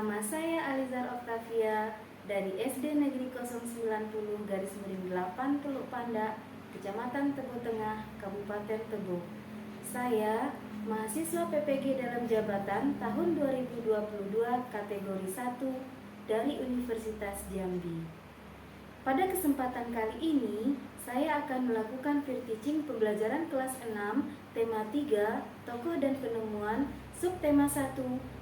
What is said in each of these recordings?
Nama saya Alizar Octavia dari SD Negeri 090-8 Teluk Pandak, Kecamatan Tebo Tengah, Kabupaten Tebo. Saya mahasiswa PPG dalam jabatan tahun 2022 kategori 1 dari Universitas Jambi. Pada kesempatan kali ini, saya akan melakukan peer teaching pembelajaran kelas 6, tema 3, tokoh dan penemuan, subtema 1,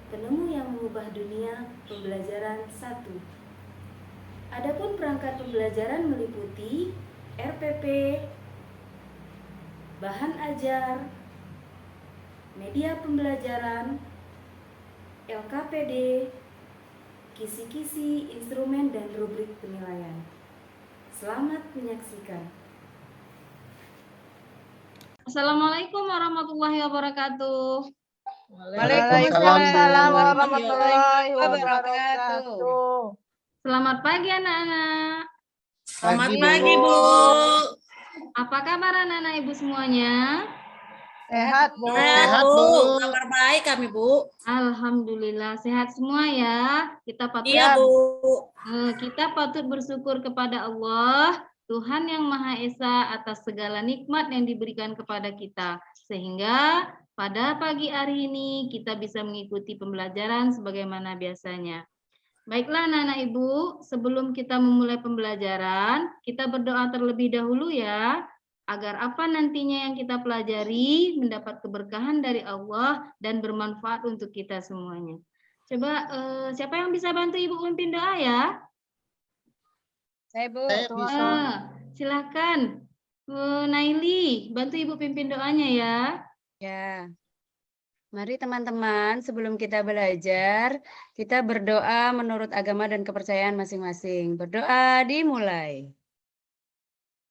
penemu yang mengubah dunia, pembelajaran 1. Adapun perangkat pembelajaran meliputi RPP, bahan ajar, media pembelajaran, LKPD, kisi-kisi, instrumen, dan rubrik penilaian. Selamat menyaksikan. Assalamualaikum warahmatullahi wabarakatuh. Waalaikumsalam warahmatullahi wabarakatuh. Selamat pagi anak-anak. Selamat pagi, Bu. Apa kabar anak-anak Ibu semuanya? Sehat, Bu. Sehat, Bu. Kabar baik kami, Bu. Alhamdulillah sehat semua ya. Kita patut bersyukur kepada Allah, Tuhan yang Maha Esa, atas segala nikmat yang diberikan kepada kita. Sehingga pada pagi hari ini kita bisa mengikuti pembelajaran sebagaimana biasanya. Baiklah anak-anak Ibu, sebelum kita memulai pembelajaran, kita berdoa terlebih dahulu ya, agar apa nantinya yang kita pelajari mendapat keberkahan dari Allah dan bermanfaat untuk kita semuanya. Coba siapa yang bisa bantu Ibu pimpin doa ya? Saya, Bu. Silakan. Naili, bantu Ibu pimpin doanya ya. Ya. Mari teman-teman, sebelum kita belajar, kita berdoa menurut agama dan kepercayaan masing-masing. Berdoa dimulai.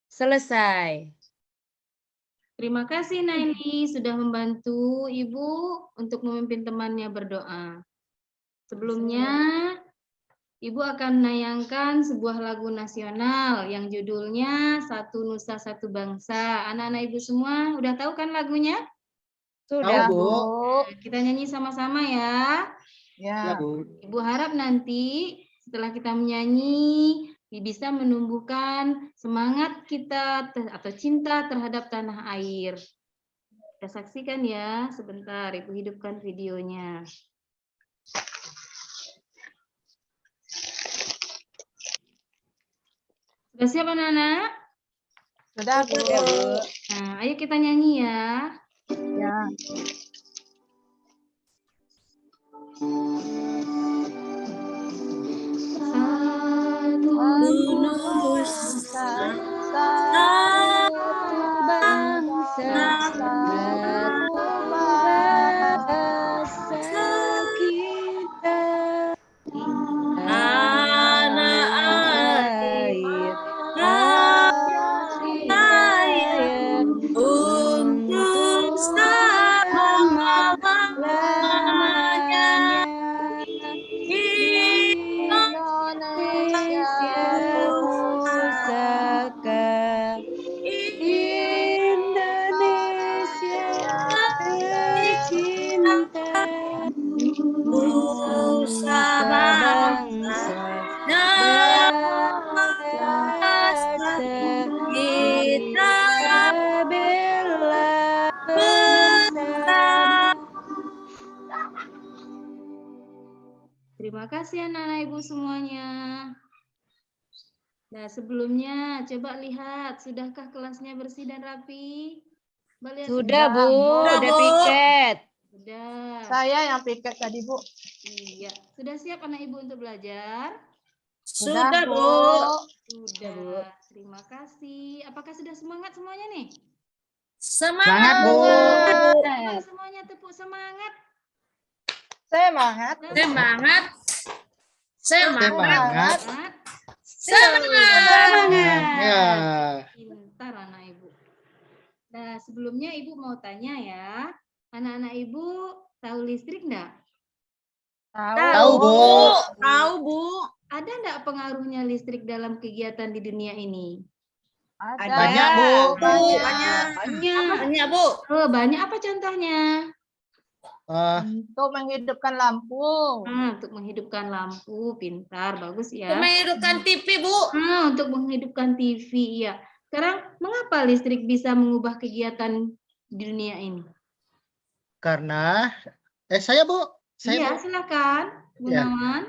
Selesai. Terima kasih Naili sudah membantu Ibu untuk memimpin temannya berdoa. Sebelumnya, Ibu akan menayangkan sebuah lagu nasional yang judulnya Satu Nusa Satu Bangsa. Anak-anak Ibu semua udah tahu kan lagunya? Sudah, Bu. Kita nyanyi sama-sama ya. Ya, Bu. Ibu harap nanti setelah kita menyanyi bisa menumbuhkan semangat kita atau cinta terhadap tanah air. Kita saksikan ya sebentar, Ibu hidupkan videonya. Sudah siap anak-anak? Sudah, Bu. Nah, ayo kita nyanyi ya. Ya. Satu bangsa, satu bahasa kita, tanah air, air untuk selama-lamanya. Indonesia pusaka, Indonesia tercinta, Nusa bangsa bangsa kita bela bersama. Terima kasih anak-anak Ibu semuanya. Nah, sebelumnya coba lihat, sudahkah kelasnya bersih dan rapi? Coba lihat. Sudah, Bu. Sudah, Udah Bu. piket. Sudah. Saya yang piket tadi, Bu. Iya. Sudah siap anak Ibu untuk belajar? Sudah, Bu. Sudah. Terima kasih. Apakah sudah semangat semuanya nih? Semangat, Bu. Ayo semuanya tepuk semangat. Semangat. Semangat. Semangat. Semangat. Ya. Pintar anak Ibu. Nah, sebelumnya Ibu mau tanya ya. Anak-anak Ibu tahu listrik enggak? Tahu, Bu. Tahu, Bu. Ada enggak pengaruhnya listrik dalam kegiatan di dunia ini? Ada. Banyak, Bu. Banyak. Banyak, Bu. Oh, banyak. Apa contohnya? Untuk menghidupkan lampu. Untuk menghidupkan lampu, pintar, bagus ya. Menghidupkan TV, Bu. Untuk menghidupkan TV, ya. Sekarang, mengapa listrik bisa mengubah kegiatan di dunia ini? Karena, saya Bu. Iya, Bu. silakan, Ya. Gunawan.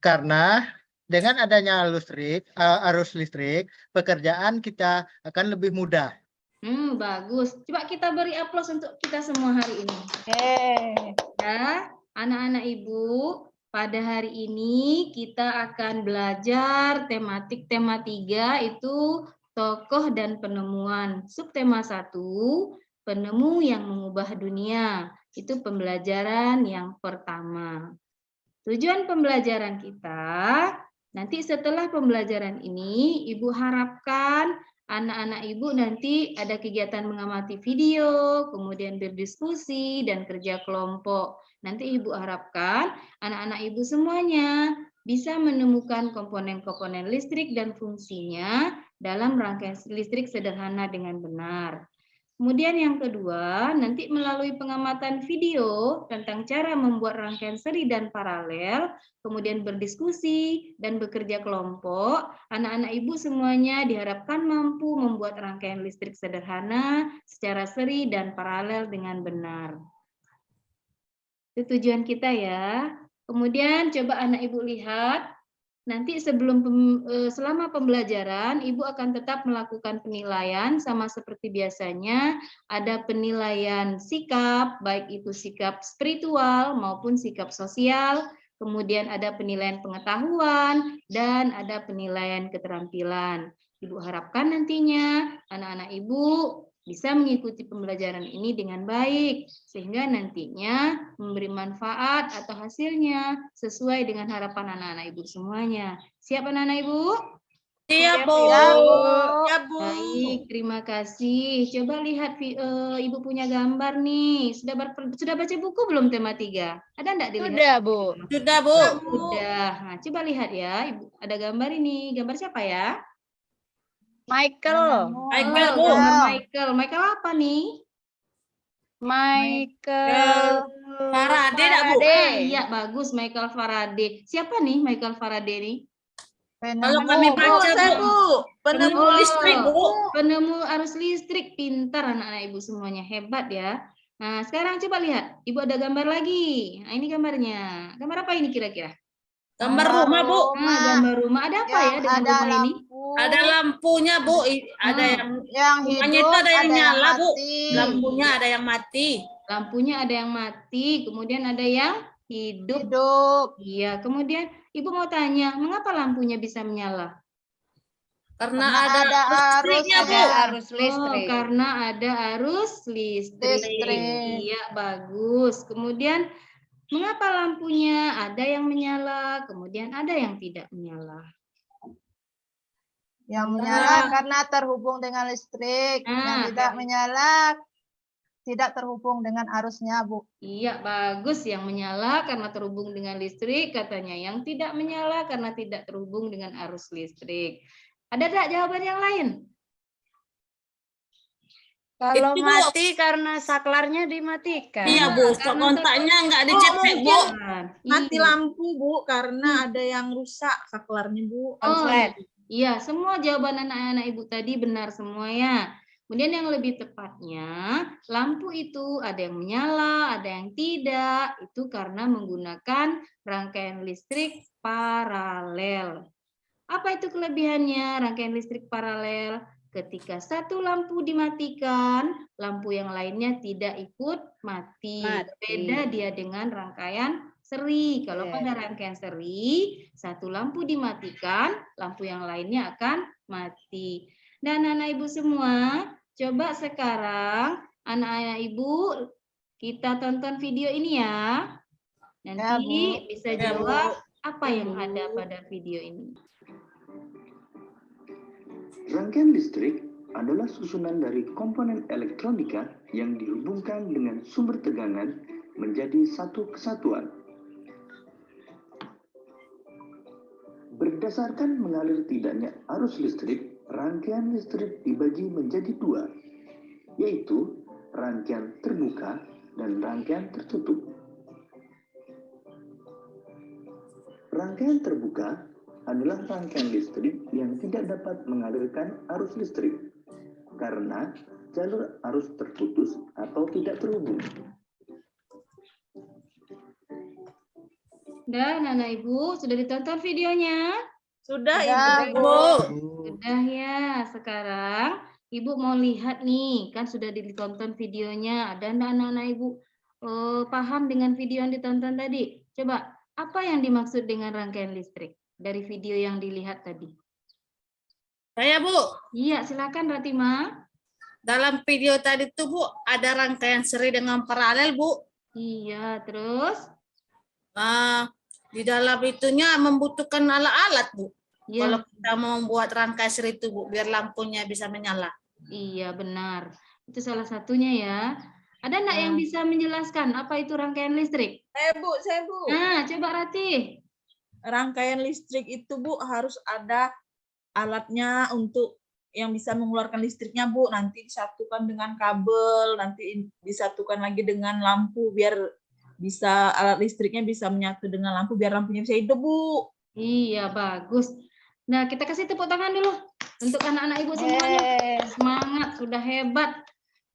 Karena dengan adanya arus listrik, pekerjaan kita akan lebih mudah. Bagus. Coba kita beri aplaus untuk kita semua hari ini. Ya, anak-anak Ibu, pada hari ini kita akan belajar tematik tema 3 itu tokoh dan penemuan. Subtema 1, penemu yang mengubah dunia. Itu pembelajaran yang pertama. Tujuan pembelajaran kita, nanti setelah pembelajaran ini, Ibu harapkan anak-anak Ibu nanti ada kegiatan mengamati video, kemudian berdiskusi, dan kerja kelompok. Nanti Ibu harapkan anak-anak Ibu semuanya bisa menemukan komponen-komponen listrik dan fungsinya dalam rangkaian listrik sederhana dengan benar. Kemudian yang kedua, nanti melalui pengamatan video tentang cara membuat rangkaian seri dan paralel, kemudian berdiskusi dan bekerja kelompok, anak-anak Ibu semuanya diharapkan mampu membuat rangkaian listrik sederhana secara seri dan paralel dengan benar. Itu tujuan kita ya. Kemudian coba anak Ibu lihat. Nanti selama pembelajaran, Ibu akan tetap melakukan penilaian sama seperti biasanya. Ada penilaian sikap, baik itu sikap spiritual maupun sikap sosial. Kemudian ada penilaian pengetahuan dan ada penilaian keterampilan. Ibu harapkan nantinya anak-anak Ibu bisa mengikuti pembelajaran ini dengan baik, sehingga nantinya memberi manfaat atau hasilnya sesuai dengan harapan anak-anak Ibu semuanya. Siap anak-anak Ibu? Siap, Bu. Siap, Bu. Baik, terima kasih. Coba lihat Ibu punya gambar nih. Sudah baca buku belum tema 3? Ada enggak dilihat? Sudah, Bu. Sudah, Bu. Sudah. Nah, coba lihat ya. Ibu ada gambar ini. Gambar siapa ya? Michael. Michael, Bu. Gambar Michael. Michael apa nih? Michael Faraday, enggak, Bu? Iya, bagus, Michael Faraday. Siapa nih Michael Faraday nih? Kalau kami baca, Bu, penemu listrik, Bu. Penemu arus listrik. Pintar anak-anak Ibu semuanya, hebat ya. Nah, sekarang coba lihat. Ibu ada gambar lagi. Nah, ini gambarnya. Gambar apa ini kira-kira? Gambar rumah, Bu. Nah, gambar rumah. Ada apa ya dengan ada rumah ini? lampu, Ada lampunya, Bu. Ada yang rumahnya hidup, itu ada yang nyala, Bu. mati. Lampunya ada yang mati. Lampunya ada yang mati, kemudian ada yang hidup. Iya, kemudian Ibu mau tanya, mengapa lampunya bisa menyala? Karena Karena ada listriknya, Bu. Arus listrik. Karena ada arus listrik. Listrik. Iya, bagus. Kemudian mengapa lampunya ada yang menyala, kemudian ada yang tidak menyala? Yang menyala karena terhubung dengan listrik. Yang tidak menyala tidak terhubung dengan arusnya, Bu. Iya, bagus. Yang menyala karena terhubung dengan listrik, katanya. Yang tidak menyala karena tidak terhubung dengan arus listrik. Ada tidak jawaban yang lain? Kalau Itu, Bu. mati karena saklarnya dimatikan. Iya, Bu. Kontaknya nggak dicetek, Bu. Mati Iya. lampu, Bu, karena ada yang rusak saklarnya, Bu. Iya, semua jawaban anak-anak Ibu tadi benar semua ya. Kemudian yang lebih tepatnya, lampu itu ada yang menyala, ada yang tidak. Itu karena menggunakan rangkaian listrik paralel. Apa itu kelebihannya rangkaian listrik paralel? Ketika satu lampu dimatikan, lampu yang lainnya tidak ikut mati. Beda dia dengan rangkaian seri. Kalau pada rangkaian seri, satu lampu dimatikan, lampu yang lainnya akan mati. Dan anak Ibu semua, coba sekarang anak-anak Ibu kita tonton video ini ya. Nanti bisa jawab apa yang ada pada video ini. Rangkaian listrik adalah susunan dari komponen elektronika yang dihubungkan dengan sumber tegangan menjadi satu kesatuan. Berdasarkan mengalir tidaknya arus listrik, rangkaian listrik dibagi menjadi dua, yaitu rangkaian terbuka dan rangkaian tertutup. Rangkaian terbuka adalah rangkaian listrik yang tidak dapat mengalirkan arus listrik karena jalur arus terputus atau tidak terhubung. Dan anak ibu sudah ditonton videonya? Sudah, Sudah, Ibu. Bu. Sudah ya. Sekarang ibu mau lihat nih, kan sudah ditonton videonya. Ada enggak anak-anak ibu paham dengan video yang ditonton tadi? Coba, apa yang dimaksud dengan rangkaian listrik dari video yang dilihat tadi? Saya Bu, Iya, silakan Ratima. dalam video tadi tuh Bu, ada rangkaian seri dengan paralel Bu. Iya, terus? Di dalam itunya membutuhkan alat-alat Bu. Iya, Kalau kita mau membuat rangkaian seri itu Bu, biar lampunya bisa menyala. iya benar. Itu salah satunya ya. Ada enggak yang bisa menjelaskan apa itu rangkaian listrik? Saya Bu. Nah, coba Ratih. Rangkaian listrik itu Bu harus ada alatnya untuk yang bisa mengeluarkan listriknya Bu. Nanti disatukan dengan kabel, nanti disatukan lagi dengan lampu biar bisa alat listriknya bisa menyatu dengan lampu biar lampunya bisa hidup Bu. Iya, bagus. Nah, kita kasih tepuk tangan dulu untuk anak-anak ibu semuanya. Semangat, sudah hebat.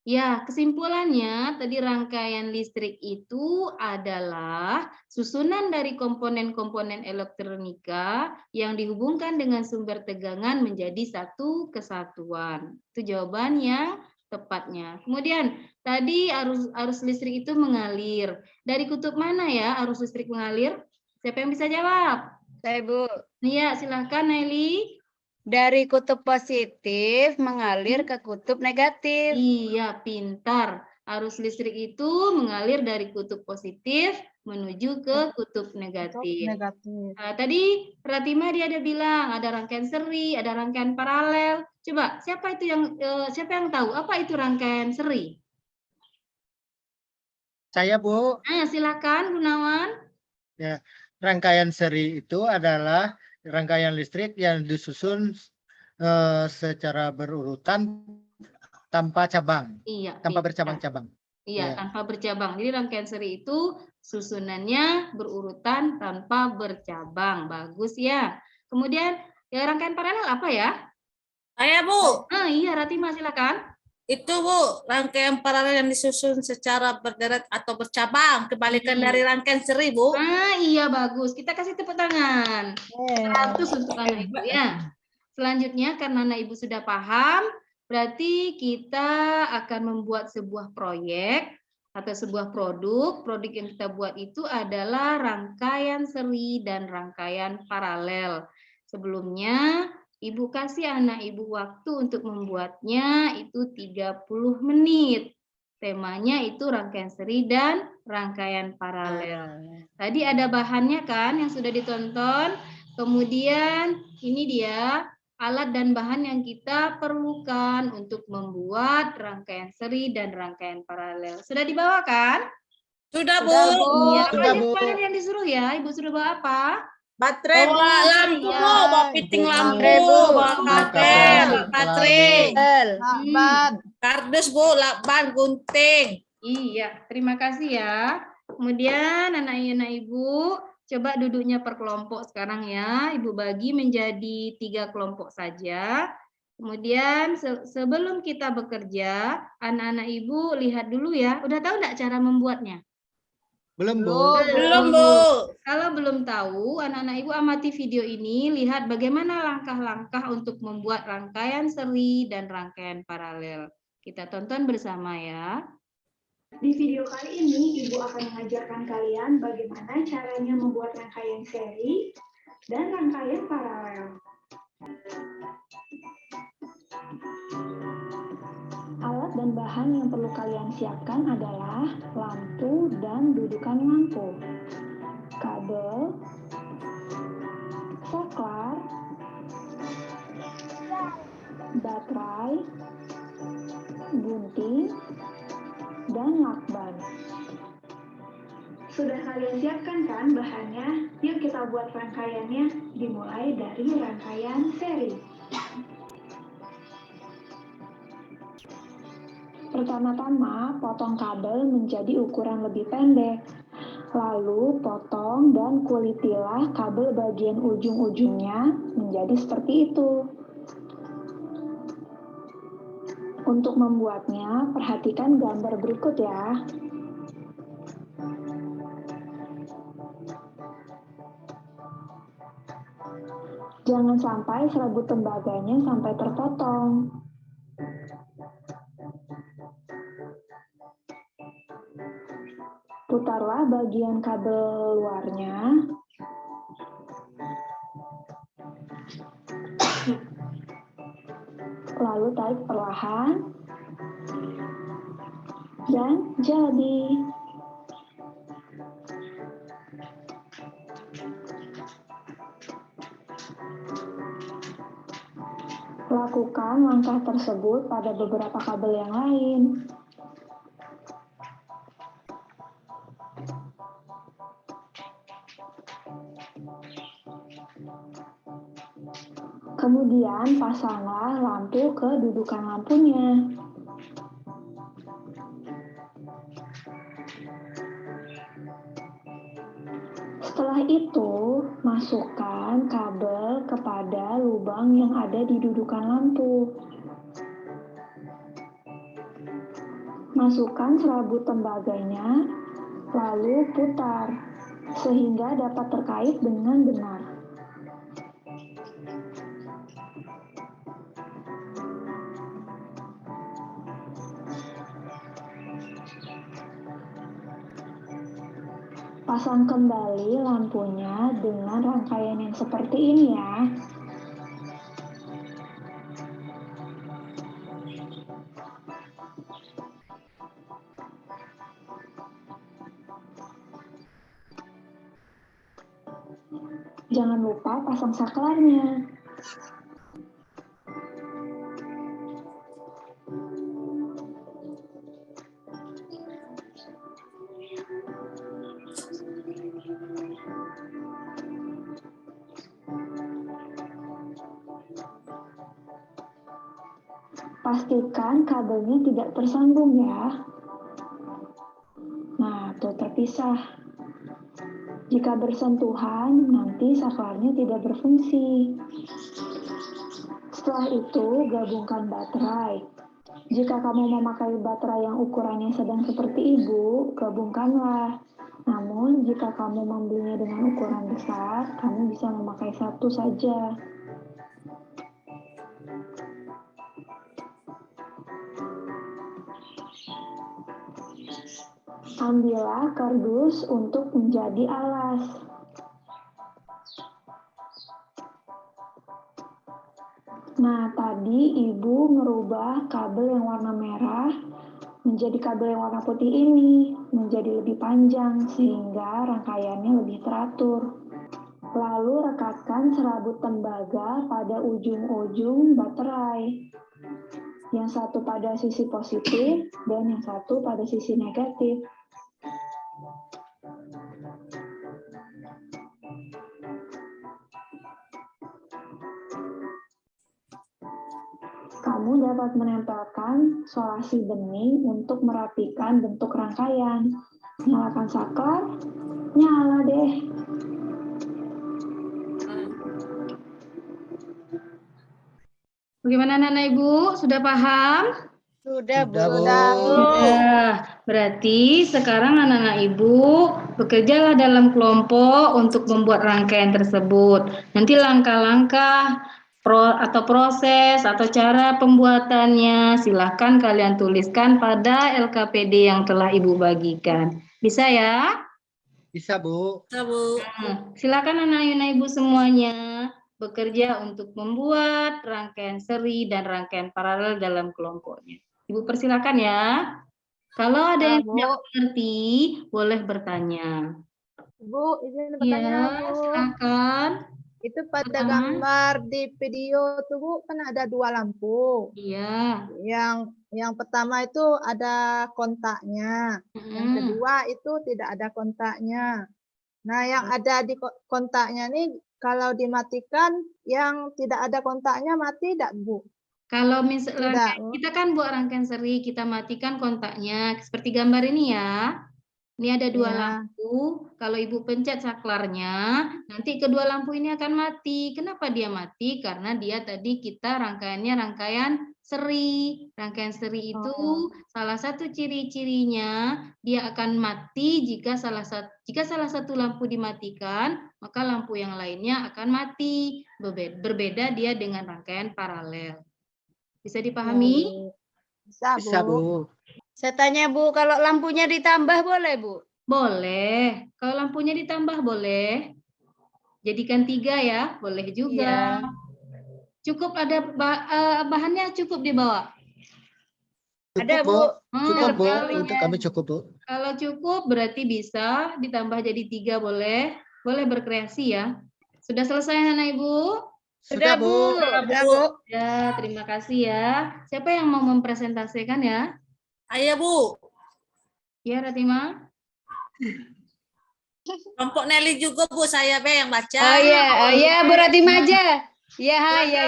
Ya, kesimpulannya tadi rangkaian listrik itu adalah susunan dari komponen-komponen elektronika yang dihubungkan dengan sumber tegangan menjadi satu kesatuan. Itu jawaban yang tepatnya. Kemudian tadi arus listrik itu mengalir. Dari kutub mana ya arus listrik mengalir? Siapa yang bisa jawab? Saya Bu. Iya, silahkan Nelly. Dari kutub positif mengalir ke kutub negatif. Iya, pintar. Arus listrik itu mengalir dari kutub positif menuju ke kutub negatif. Tadi Ratima dia ada bilang ada rangkaian seri, ada rangkaian paralel. Coba siapa yang tahu apa itu rangkaian seri? Saya Bu. Silakan Gunawan. Ya, rangkaian seri itu adalah rangkaian listrik yang disusun secara berurutan tanpa cabang, Iya, tanpa bercabang-cabang. Iya, Ya. tanpa bercabang. Jadi rangkaian seri itu susunannya berurutan tanpa bercabang. Bagus ya. Kemudian ya rangkaian paralel apa ya? Saya Bu, Iya Ratima silakan. itu Bu, rangkaian paralel yang disusun secara berderet atau bercabang, kebalikan dari rangkaian seri Bu. Iya bagus. Kita kasih tepuk tangan. 100 untuk anak ibu ya. Selanjutnya karena anak ibu sudah paham, berarti kita akan membuat sebuah proyek atau sebuah produk. Produk yang kita buat itu adalah rangkaian seri dan rangkaian paralel. Sebelumnya Ibu kasih anak ibu waktu untuk membuatnya itu 30 menit. Temanya itu rangkaian seri dan rangkaian paralel. Tadi ada bahannya kan yang sudah ditonton. Kemudian ini dia alat dan bahan yang kita perlukan untuk membuat rangkaian seri dan rangkaian paralel. Sudah dibawa kan? Sudah Bu. Iya, Sudah, Bu. yang disuruh ya. Ibu sudah bawa apa? Baterai Bu. Bawa lampu Iya. Bu, bawa fitting lampu, bawa kabel, baterai, kardus Bu, lakban, gunting. Iya, terima kasih ya. Kemudian anak-anak ibu, coba duduknya per kelompok sekarang ya. Ibu bagi menjadi 3 kelompok saja. Kemudian sebelum kita bekerja, anak-anak ibu lihat dulu ya. Udah tahu enggak cara membuatnya? Belum Bu. Belum Bu. Kalau belum tahu, anak-anak ibu amati video ini, lihat bagaimana langkah-langkah untuk membuat rangkaian seri dan rangkaian paralel. Kita tonton bersama ya. Di video kali ini, Ibu akan mengajarkan kalian bagaimana caranya membuat rangkaian seri dan rangkaian paralel. Alat dan bahan yang perlu kalian siapkan adalah lampu dan dudukan lampu, kabel, saklar, baterai, gunting, dan lakban. Sudah kalian siapkan kan bahannya? Yuk kita buat rangkaiannya, dimulai dari rangkaian seri. Pertama-tama, potong kabel menjadi ukuran lebih pendek. Lalu potong dan kulitilah kabel bagian ujung-ujungnya menjadi seperti itu. Untuk membuatnya, perhatikan gambar berikut ya. Jangan sampai serabut tembaganya sampai terpotong. Putarlah bagian kabel luarnya. Lalu tarik perlahan. Dan jadi. Lakukan langkah tersebut pada beberapa kabel yang lain. Kemudian pasanglah lampu ke dudukan lampunya. Setelah itu, masukkan kabel kepada lubang yang ada di dudukan lampu. Masukkan serabut tembaganya, lalu putar, sehingga dapat terkait dengan benar. Pasang kembali lampunya dengan rangkaian yang seperti ini ya. Jangan lupa pasang saklarnya. Pastikan kabelnya tidak tersambung ya. Nah, tuh terpisah. Jika bersentuhan, nanti saklarnya tidak berfungsi. Setelah itu, gabungkan baterai. Jika kamu memakai baterai yang ukurannya sedang seperti ibu, gabungkanlah. Namun, jika kamu membelinya dengan ukuran besar, kamu bisa memakai satu saja. Ambillah kardus untuk menjadi alas. Nah, tadi ibu merubah kabel yang warna merah menjadi kabel yang warna putih ini, menjadi lebih panjang sehingga rangkaiannya lebih teratur. Lalu rekatkan serabut tembaga pada ujung-ujung baterai. Yang satu pada sisi positif dan yang satu pada sisi negatif. Kamu dapat menempelkan solasi bening untuk merapikan bentuk rangkaian. Nyalakan saklar, nyala deh. Bagaimana anak-anak Ibu? Sudah paham? Sudah, Bu. Sudah. Berarti sekarang anak-anak Ibu bekerjalah dalam kelompok untuk membuat rangkaian tersebut. Nanti langkah-langkah atau proses atau cara pembuatannya silahkan kalian tuliskan pada LKPD yang telah Ibu bagikan. Bisa ya? Bisa, Bu. Bisa, Bu. Silakan anak-anak Ibu semuanya bekerja untuk membuat rangkaian seri dan rangkaian paralel dalam kelompoknya. Ibu persilakan ya. Kalau ada yang tidak mengerti, boleh bertanya. Bu, izin bertanya, Ya, silakan. Itu pada gambar di video tuh Bu, kan ada dua lampu. Iya. Yang pertama itu ada kontaknya. Yang kedua itu tidak ada kontaknya. Nah, yang ada di kontaknya nih kalau dimatikan, yang tidak ada kontaknya mati tidak, Bu? Kalau misalnya Tidak, Bu. kita kan buat rangkaian seri, kita matikan kontaknya seperti gambar ini ya. Ini ada dua Iya. lampu. Kalau Ibu pencet saklarnya, nanti kedua lampu ini akan mati. Kenapa dia mati? Karena dia tadi kita rangkaiannya rangkaian seri. Rangkaian seri itu Oh. salah satu ciri-cirinya dia akan mati jika salah satu lampu dimatikan, maka lampu yang lainnya akan mati. Berbeda dia dengan rangkaian paralel. Bisa dipahami? Bisa, Bisa, Bu. Bu. Saya tanya Bu, kalau lampunya ditambah boleh Bu? Boleh. Kalau lampunya ditambah boleh. Jadikan 3 ya, boleh juga. Iya. Cukup ada bahannya cukup dibawa. Ada Cukup, Bu. Bu. Cukup, Bu. Kalau- Untuk kami cukup, Bu. Kalau cukup berarti bisa ditambah jadi 3 boleh. Boleh berkreasi ya. Sudah selesai anak Ibu? Sudah Bu. Sudah, Bu. Ya, terima kasih ya. Siapa yang mau mempresentasikan ya? Ayo Bu, Ya, Ratima. kelompok Nelly juga Bu, saya Be yang baca. Oh iya Bu Ratima aja. Iya, iya.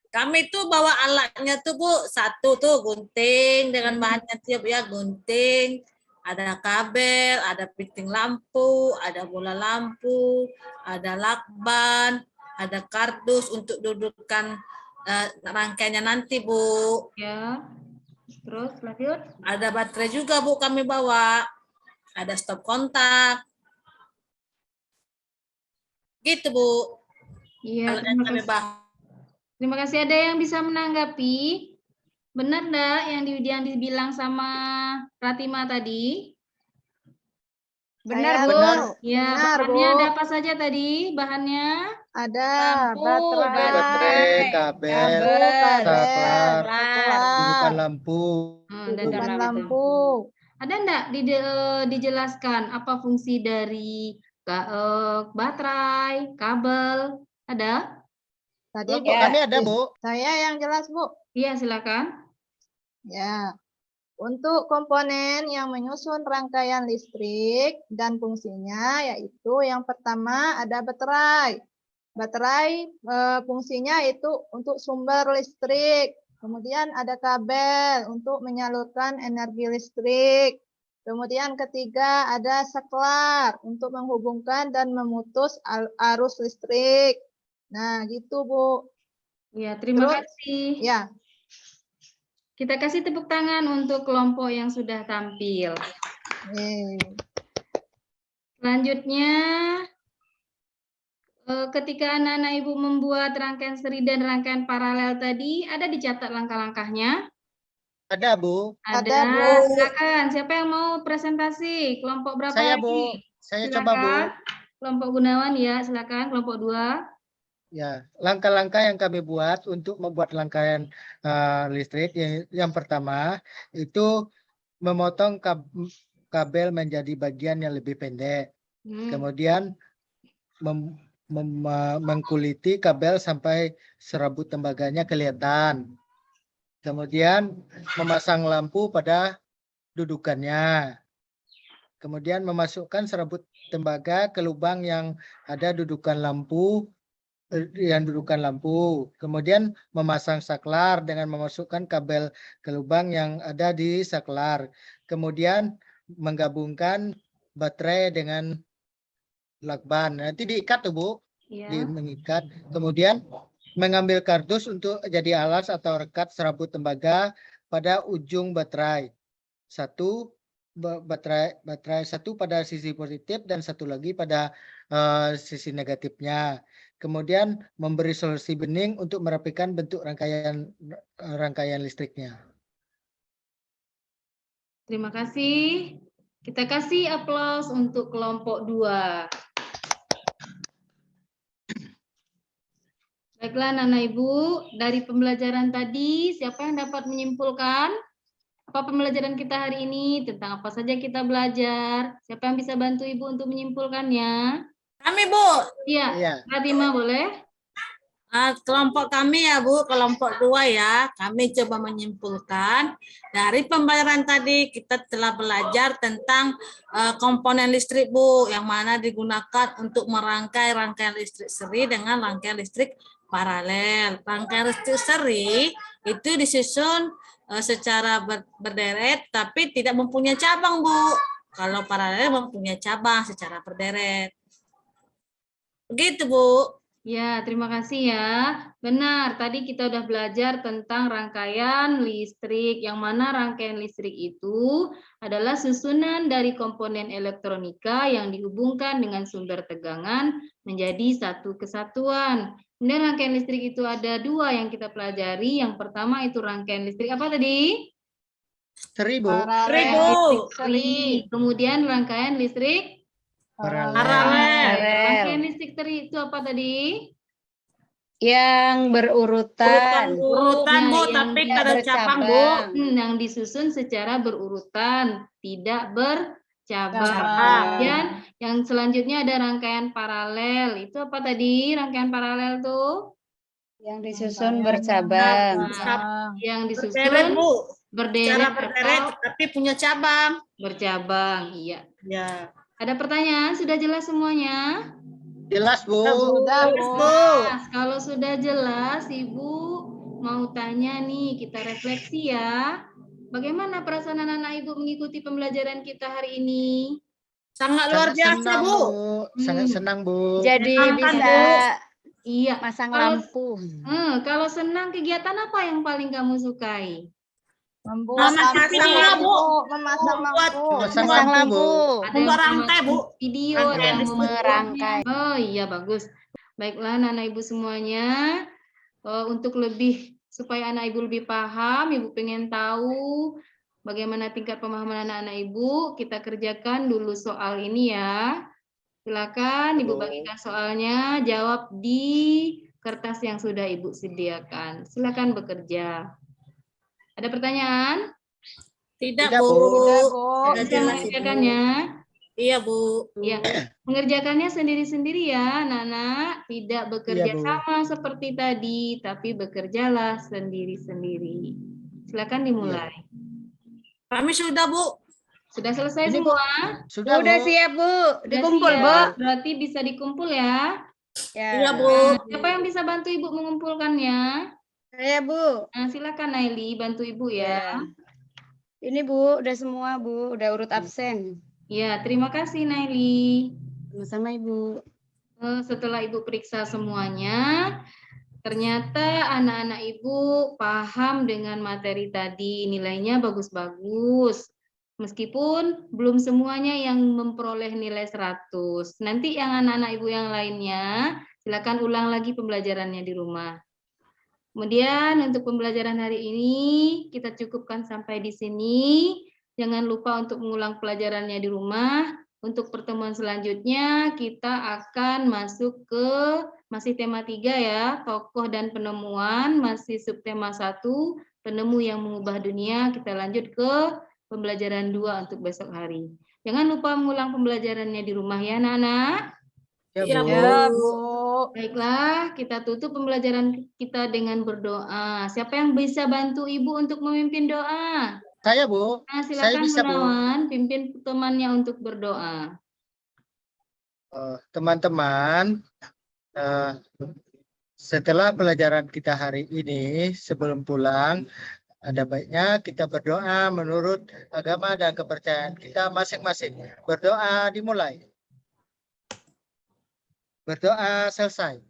Kami tuh bawa alatnya tuh Bu, satu tuh gunting dengan bahannya tiap ya gunting, ada kabel, ada piting lampu, ada bola lampu, ada lakban, ada kardus untuk dudukkan rangkaiannya nanti Bu. Ya. Terus lanjut. Ada baterai juga Bu kami bawa, ada stop kontak. Gitu Bu. Iya, Alat yang terima kami kasih. bawa. Terima kasih. Ada yang bisa menanggapi? Benar enggak yang dibilang sama Ratima tadi? Benar Saya Bu. benar. Ya, Benar, bahannya Bu. ada apa saja tadi? Bahannya? Ada Lampu, Baterai, kabel, saklar, dudukan lampu. dan dudukan lampu. lampu. Ada enggak dijelaskan apa fungsi dari baterai, kabel? Ada? Tadi Bu, kami ada, Bu. saya yang jelas, Bu. Iya, silakan. Ya. Untuk komponen yang menyusun rangkaian listrik dan fungsinya yaitu yang pertama ada baterai. Baterai fungsinya itu untuk sumber listrik. Kemudian ada kabel untuk menyalurkan energi listrik. Kemudian ketiga ada saklar untuk menghubungkan dan memutus arus listrik. Nah, gitu, Bu. Ya, terima Terus, kasih. Ya, Kita kasih tepuk tangan untuk kelompok yang sudah tampil. Selanjutnya, ketika anak-anak Ibu membuat rangkaian seri dan rangkaian paralel tadi, ada dicatat langkah-langkahnya? Ada, Bu. Ada, Bu. Silakan. Siapa yang mau presentasi? Kelompok berapa Saya, lagi? Bu. Saya Silakan. coba, Bu. Kelompok Gunawan ya, silakan. Kelompok 2. Ya, langkah-langkah yang kami buat untuk membuat rangkaian listrik yang pertama itu memotong kabel menjadi bagian yang lebih pendek. Kemudian mengkuliti kabel sampai serabut tembaganya kelihatan. Kemudian memasang lampu pada dudukannya. Kemudian memasukkan serabut tembaga ke lubang yang ada dudukan lampu. Kemudian memasang saklar dengan memasukkan kabel ke lubang yang ada di saklar. Kemudian menggabungkan baterai dengan lakban. Nanti diikat tuh, Bu. Ya. Mengikat. Kemudian mengambil kardus untuk jadi alas atau rekat serabut tembaga pada ujung baterai. Baterai satu pada sisi positif dan satu lagi pada sisi negatifnya. Kemudian memberi solusi bening untuk merapikan bentuk rangkaian listriknya. Terima kasih. Kita kasih aplaus untuk kelompok 2. Baiklah Anak Ibu, dari pembelajaran tadi siapa yang dapat menyimpulkan apa pembelajaran kita hari ini, tentang apa saja kita belajar? Siapa yang bisa bantu Ibu untuk menyimpulkannya? Kami Bu. Iya, Ratima boleh? Kelompok kami ya Bu, kelompok 2 ya, kami coba menyimpulkan dari pembelajaran tadi kita telah belajar tentang komponen listrik Bu, yang mana digunakan untuk merangkai rangkaian listrik seri dengan rangkaian listrik paralel. Rangkaian listrik seri itu disusun secara berderet tapi tidak mempunyai cabang Bu. Kalau paralel mempunyai cabang secara berderet. Begitu Bu. Ya, terima kasih ya. Benar, tadi kita udah belajar tentang rangkaian listrik, yang mana rangkaian listrik itu adalah susunan dari komponen elektronika yang dihubungkan dengan sumber tegangan menjadi satu kesatuan. Kemudian rangkaian listrik itu ada 2 yang kita pelajari. Yang pertama itu rangkaian listrik apa tadi? Seri, Bu. Paralel. Seri. Kemudian rangkaian listrik Paralel. rangkaian listrik seri itu apa tadi? Yang berurutan. Urutan Bu, yang tapi tidak ada cabang Bu. Yang disusun secara berurutan, tidak bercabang. Cabang. Kemudian yang selanjutnya ada rangkaian paralel. Itu apa tadi rangkaian paralel tuh? Yang disusun bercabang. Yang Berderet disusun Bu, berderet cara berderet atau tapi punya cabang. bercabang. Iya. Ya. Ada pertanyaan? Sudah jelas semuanya? Jelas, Bu. Sudah, Terus Bu. Bu. Nah, kalau sudah jelas, Ibu mau tanya nih, kita refleksi ya. Bagaimana perasaan anak-anak Ibu mengikuti pembelajaran kita hari ini? Sangat luar Sangat biasa senang, Bu. Sangat senang, Bu. Jadi Menyenangkan, bisa Iya. masang Kalau- lampu. Kalau senang, kegiatan apa yang paling kamu sukai? Membuat Memasang lampu, video, Bu. memasang Membuat- lampu. Memasang Masang lampu, Bu. lampu. Ada Membuat yang rangkai, Bu. video, Rangkai ada yang listrik. Merangkai. Oh iya, bagus. Baiklah anak-anak Ibu semuanya, untuk lebih supaya anak Ibu lebih paham, Ibu pengen tahu bagaimana tingkat pemahaman anak-anak Ibu, kita kerjakan dulu soal ini ya. Silakan Ibu Bu. bagikan soalnya, jawab di kertas yang sudah Ibu sediakan. Silakan bekerja. Ada pertanyaan? Tidak Tidak, Bu. Bu. Sudah, Bu. Sudah Bisa jelas Ibu. mengerjakannya? Iya Bu. Ya, mengerjakannya sendiri-sendiri ya, anak-anak. Tidak bekerja Iya, Bu. sama seperti tadi, tapi bekerjalah sendiri-sendiri. Silakan dimulai. Kami sudah Bu. Sudah selesai Ini, semua? Sudah, Udah Bu. siap, Bu. Sudah Dikumpul, siap. Bu. Berarti bisa dikumpul ya. Ya. Iya Bu. Siapa yang bisa bantu Ibu mengumpulkannya? Saya, Bu. Nah, silakan Naili bantu Ibu ya. Ini, Bu, udah semua, Bu. Udah urut absen. Ya, terima kasih Naili. Sama-sama, Ibu. Setelah Ibu periksa semuanya, ternyata anak-anak Ibu paham dengan materi tadi, nilainya bagus-bagus. Meskipun belum semuanya yang memperoleh nilai 100. Nanti yang anak-anak Ibu yang lainnya, silakan ulang lagi pembelajarannya di rumah. Kemudian untuk pembelajaran hari ini, kita cukupkan sampai di sini. Jangan lupa untuk mengulang pelajarannya di rumah. Untuk pertemuan selanjutnya, kita akan masuk ke masih tema 3 ya, tokoh dan penemuan, masih subtema 1, penemu yang mengubah dunia. Kita lanjut ke pembelajaran 2 untuk besok hari. Jangan lupa mengulang pembelajarannya di rumah ya, anak-anak. Ya, Bu. Ya, Bu. Baiklah, kita tutup pembelajaran kita dengan berdoa. Siapa yang bisa bantu Ibu untuk memimpin doa? Saya, Bu. Nah, Saya silakan bisa, Bu. Gunawan, pimpin temannya untuk berdoa. Teman-teman, setelah pelajaran kita hari ini, sebelum pulang, ada baiknya kita berdoa menurut agama dan kepercayaan kita masing-masing. Berdoa dimulai. Berdoa selesai.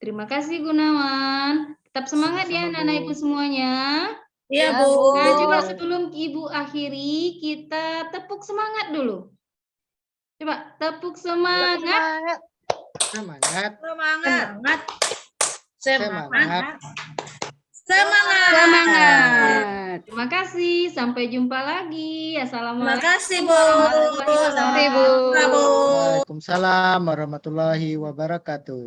Terima kasih Gunawan. Tetap semangat ya Sama-sama, anak-anak Bu. Ibu semuanya. Iya Ya, Bu. Bu. Nah, coba sebelum Ibu akhiri, kita tepuk semangat dulu. Coba tepuk semangat. Semangat. Semangat. Semangat. Semangat. Semangat. Terima kasih. Sampai jumpa lagi. Terima Assalamualaikum. kasih Bu. Terima kasih, Bu. Waalaikumsalam warahmatullahi wabarakatuh.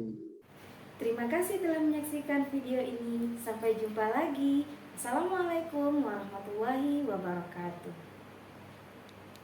Terima kasih telah menyaksikan video ini. Sampai jumpa lagi. Assalamualaikum warahmatullahi wabarakatuh.